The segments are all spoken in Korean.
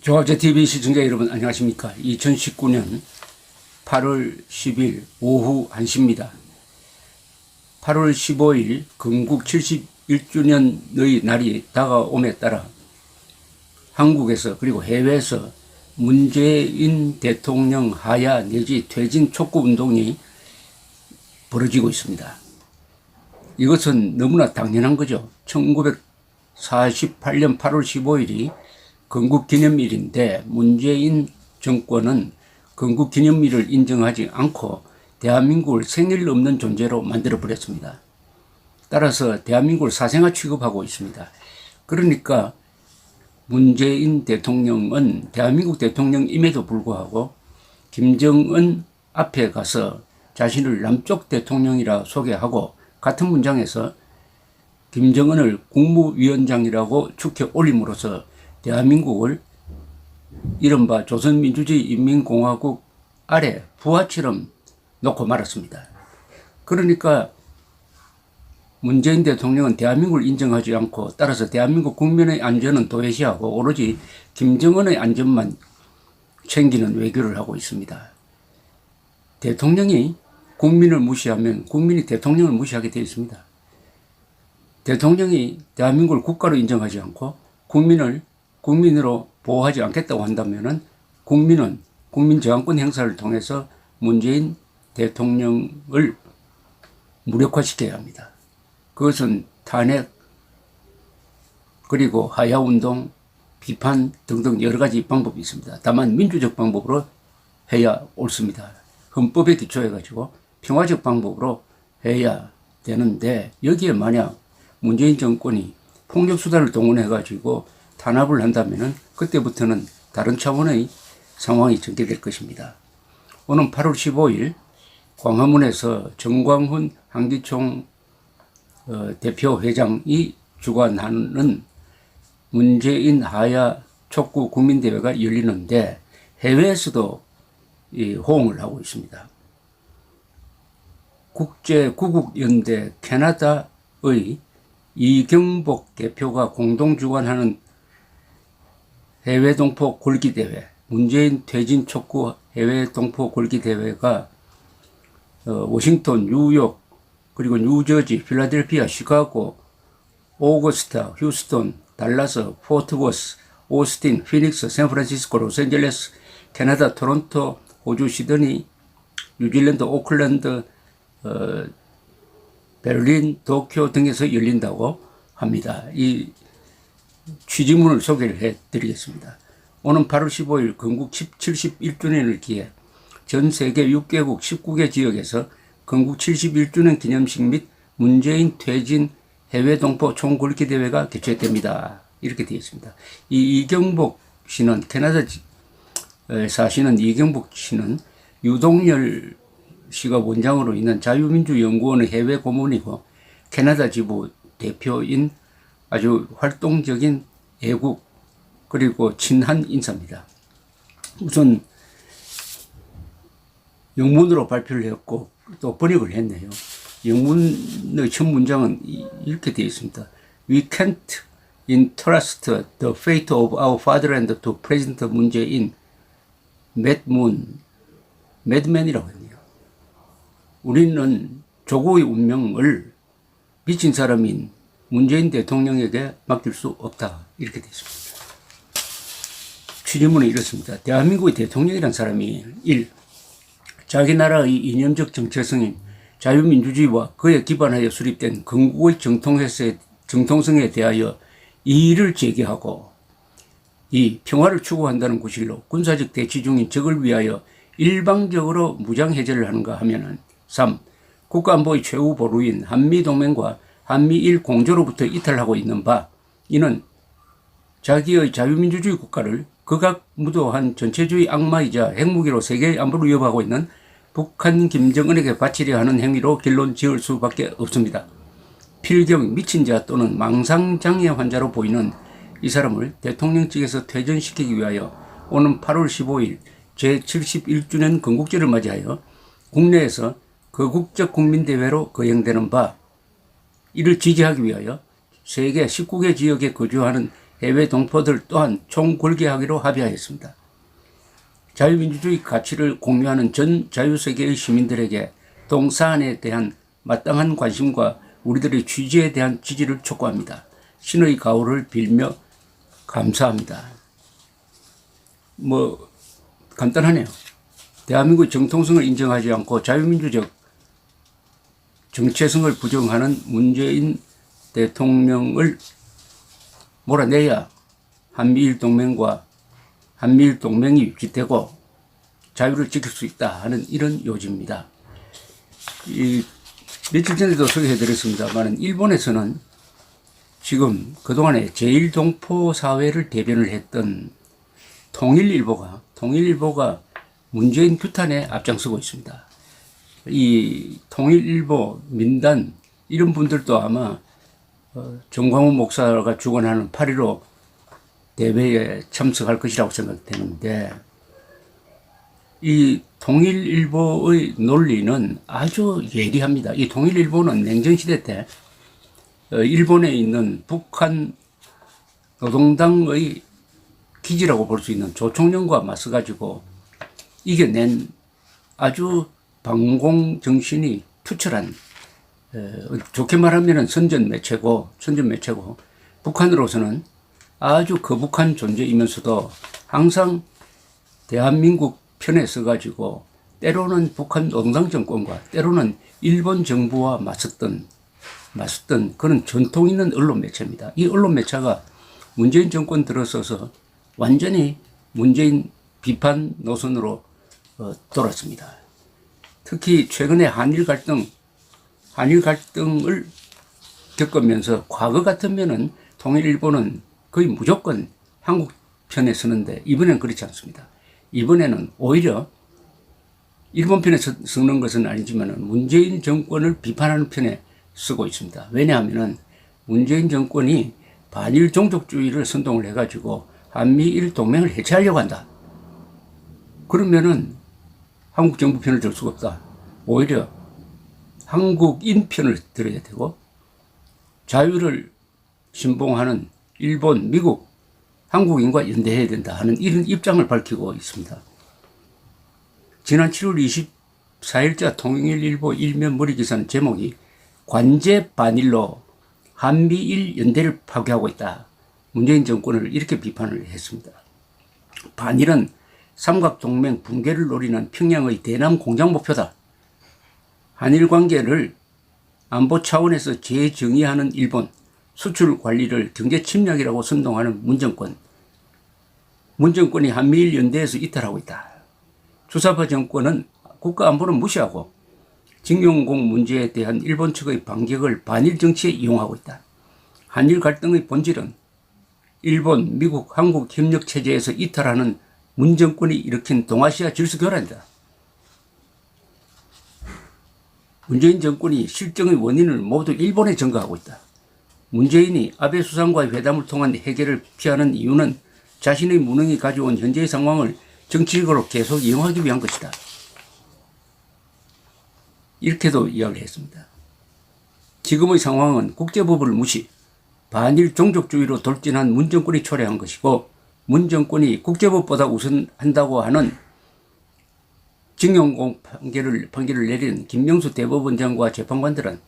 조합제TV 시청자 여러분 안녕하십니까. 2019년 8월 10일 오후 1시입니다. 8월 15일 건국 71주년의 날이 다가옴에 따라 한국에서 그리고 해외에서 문재인 대통령 하야 내지 퇴진 촉구 운동이 벌어지고 있습니다. 이것은 너무나 당연한 거죠. 1948년 8월 15일이 건국기념일인데 문재인 정권은 건국기념일을 인정하지 않고 대한민국을 생일 없는 존재로 만들어버렸습니다. 따라서 대한민국을 사생아 취급하고 있습니다. 그러니까 문재인 대통령은 대한민국 대통령임에도 불구하고 김정은 앞에 가서 자신을 남쪽 대통령이라 소개하고 같은 문장에서 김정은을 국무위원장이라고 축해 올림으로써 대한민국을 이른바 조선민주주의인민공화국 아래 부하처럼 놓고 말았습니다. 그러니까 문재인 대통령은 대한민국을 인정하지 않고 따라서 대한민국 국민의 안전은 도외시하고 오로지 김정은의 안전만 챙기는 외교를 하고 있습니다. 대통령이 국민을 무시하면 국민이 대통령을 무시하게 되어 있습니다. 대통령이 대한민국을 국가로 인정하지 않고 국민을 국민으로 보호하지 않겠다고 한다면 국민은 국민저항권 행사를 통해서 문재인 대통령을 무력화시켜야 합니다. 그것은 탄핵 그리고 하야운동 비판 등등 여러 가지 방법이 있습니다. 다만 민주적 방법으로 해야 옳습니다. 헌법에 기초해 가지고 평화적 방법으로 해야 되는데 여기에 만약 문재인 정권이 폭력수단을 동원해 가지고 탄압을 한다면 그때부터는 다른 차원의 상황이 전개될 것입니다. 오는 8월 15일 광화문에서 정광훈 한기총 대표 회장이 주관하는 문재인 하야 촉구 국민대회가 열리는데 해외에서도 호응을 하고 있습니다. 국제구국연대 캐나다의 이경복 대표가 공동 주관하는 해외 동포 골기 대회, 문재인 퇴진 촉구 해외 동포 골기 대회가 워싱턴, 뉴욕, 그리고 뉴저지, 필라델피아, 시카고, 오거스타, 휴스턴, 달라스, 포트워스, 오스틴, 피닉스, 샌프란시스코, 로스앤젤레스, 캐나다, 토론토, 호주 시드니, 뉴질랜드, 오클랜드, 베를린, 도쿄 등에서 열린다고 합니다. 이 취지문을 소개를 해드리겠습니다. 오는 8월 15일 건국 71주년을 기해 전 세계 6개국 19개 지역에서 건국 71주년 기념식 및 문재인 퇴진 해외 동포 총궐기 대회가 개최됩니다. 이렇게 되어 있습니다. 이 이경복 씨는 캐나다 사시는 이경복 씨는 유동열 씨가 원장으로 있는 자유민주연구원의 해외 고문이고 캐나다 지부 대표인 아주 활동적인 애국 그리고 친한 인사입니다. 우선 영문으로 발표를 했고 또 번역을 했네요. 영문의 첫 문장은 이렇게 되어 있습니다. We can't entrust the fate of our fatherland to President Moon Jae-in, madman이라고 했네요. 우리는 조국의 운명을 미친 사람인 문재인 대통령에게 맡길 수 없다. 이렇게 되어 있습니다. 취지문은 이렇습니다. 대한민국의 대통령이란 사람이 1. 자기 나라의 이념적 정체성인 자유민주주의와 그에 기반하여 수립된 건국의 정통성에 대하여 이의를 제기하고 2. 평화를 추구한다는 구실로 군사적 대치 중인 적을 위하여 일방적으로 무장해제를 하는가 하면은 3. 국가안보의 최후 보루인 한미동맹과 한미일 공조로부터 이탈하고 있는 바 이는 자기의 자유민주주의 국가를 극악무도한 전체주의 악마이자 핵무기로 세계의 안보를 위협하고 있는 북한 김정은에게 바치려 하는 행위로 결론 지을 수밖에 없습니다. 필경 미친 자 또는 망상장애 환자로 보이는 이 사람을 대통령 측에서 퇴전시키기 위하여 오는 8월 15일 제71주년 건국절을 맞이하여 국내에서 거국적 국민대회로 거행되는 바 이를 지지하기 위하여 세계 19개 지역에 거주하는 해외 동포들 또한 총궐개하기로 합의하였습니다. 자유민주주의 가치를 공유하는 전 자유세계의 시민들에게 동사안에 대한 마땅한 관심과 우리들의 취지에 대한 지지를 촉구합니다. 신의 가호를 빌며 감사합니다. 간단하네요. 대한민국의 정통성을 인정하지 않고 자유민주적 정체성을 부정하는 문재인 대통령을 몰아내야 한미일 동맹이 유지되고 자유를 지킬 수 있다 하는 이런 요지입니다. 며칠 전에도 소개해드렸습니다만 일본에서는 지금 그동안에 제1동포 사회를 대변을 했던 통일일보가 문재인 규탄에 앞장서고 있습니다. 이 통일일보 민단 이런 분들도 아마 정광훈 목사가 주관하는 8.15 대회에 참석할 것이라고 생각되는데, 이 통일일보의 논리는 아주 예리합니다. 이 통일일보는 냉전시대 때 일본에 있는 북한 노동당의 기지라고 볼 수 있는 조총련과 맞서가지고 이겨낸 아주 방공 정신이 투철한, 좋게 말하면 선전 매체고 북한으로서는 아주 거북한 존재이면서도 항상 대한민국 편에 서가지고 때로는 북한 노동당 정권과 때로는 일본 정부와 맞섰던 그런 전통 있는 언론 매체입니다. 이 언론 매체가 문재인 정권 들어서서 완전히 문재인 비판 노선으로 돌았습니다. 특히 최근에 한일 갈등을 겪으면서 과거 같으면은 통일일보는 거의 무조건 한국 편에 서는데 이번엔 그렇지 않습니다. 이번에는 오히려 일본 편에 서는 것은 아니지만 문재인 정권을 비판하는 편에 쓰고 있습니다. 왜냐하면 문재인 정권이 반일 종족주의를 선동을 해가지고 한미일 동맹을 해체하려고 한다. 그러면은 한국 정부 편을 들 수가 없다. 오히려 한국인 편을 들어야 되고 자유를 신봉하는 일본, 미국, 한국인과 연대해야 된다 하는 이런 입장을 밝히고 있습니다. 지난 7월 24일자 통일일보 일면 머리기사는 제목이 관제 반일로 한미일 연대를 파괴하고 있다. 문재인 정권을 이렇게 비판을 했습니다. 반일은 삼각동맹 붕괴를 노리는 평양의 대남 공작 목표다. 한일 관계를 안보 차원에서 재정의하는 일본, 수출 관리를 경제 침략이라고 선동하는 문정권이 한미일 연대에서 이탈하고 있다. 주사파 정권은 국가 안보를 무시하고 징용공 문제에 대한 일본 측의 반격을 반일 정치에 이용하고 있다. 한일 갈등의 본질은 일본, 미국, 한국 협력 체제에서 이탈하는 문정권이 일으킨 동아시아 질서 교란이다. 문재인 정권이 실정의 원인을 모두 일본에 전가하고 있다. 문재인이 아베 수상과의 회담을 통한 해결을 피하는 이유는 자신의 무능이 가져온 현재의 상황을 정치적으로 계속 이용하기 위한 것이다. 이렇게도 이야기를 했습니다. 지금의 상황은 국제법을 무시, 반일 종족주의로 돌진한 문정권이 초래한 것이고 문정권이 국제법보다 우선한다고 하는 징용공 판결을 내린 김명수 대법원장과 재판관들은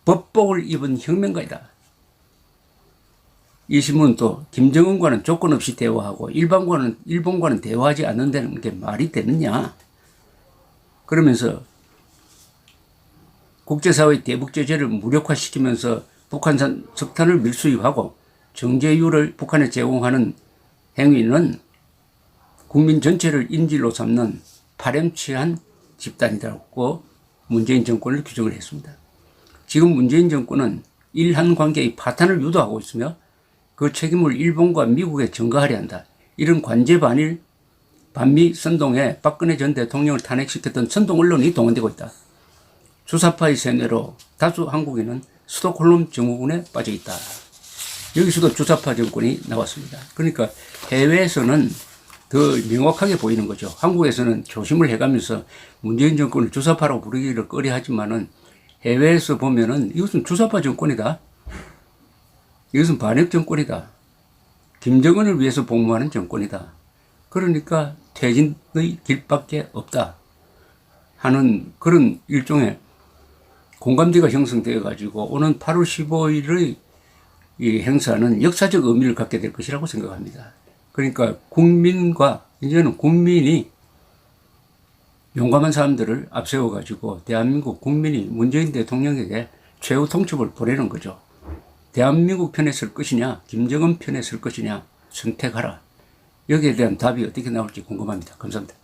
법복을 입은 혁명가이다. 이 신문도 김정은과는 조건 없이 대화하고 일본과는 대화하지 않는다는 게 말이 되느냐. 그러면서 국제사회의 대북 제재를 무력화시키면서 북한산 석탄을 밀수입하고 정제유를 북한에 제공하는 행위는 국민 전체를 인질로 삼는 파렴치한 집단이라고 문재인 정권을 규정을 했습니다. 지금 문재인 정권은 일한 관계의 파탄을 유도하고 있으며 그 책임을 일본과 미국에 전가하려 한다. 이런 관제 반일, 반미 선동에 박근혜 전 대통령을 탄핵시켰던 선동 언론이 동원되고 있다. 주사파의 세뇌로 다수 한국인은 스톡홀름 증후군에 빠져 있다. 여기서도 주사파 정권이 나왔습니다. 그러니까 해외에서는 더 명확하게 보이는 거죠. 한국에서는 조심을 해가면서 문재인 정권을 주사파라고 부르기를 꺼려하지만은 해외에서 보면은 이것은 주사파 정권이다. 이것은 반역 정권이다. 김정은을 위해서 복무하는 정권이다. 그러니까 퇴진의 길밖에 없다 하는 그런 일종의 공감대가 형성되어 가지고 오는 8월 15일의 이 행사는 역사적 의미를 갖게 될 것이라고 생각합니다. 그러니까 국민과 이제는 국민이 용감한 사람들을 앞세워 가지고 대한민국 국민이 문재인 대통령에게 최후 통첩을 보내는 거죠. 대한민국 편에 설 것이냐 김정은 편에 설 것이냐 선택하라. 여기에 대한 답이 어떻게 나올지 궁금합니다. 감사합니다.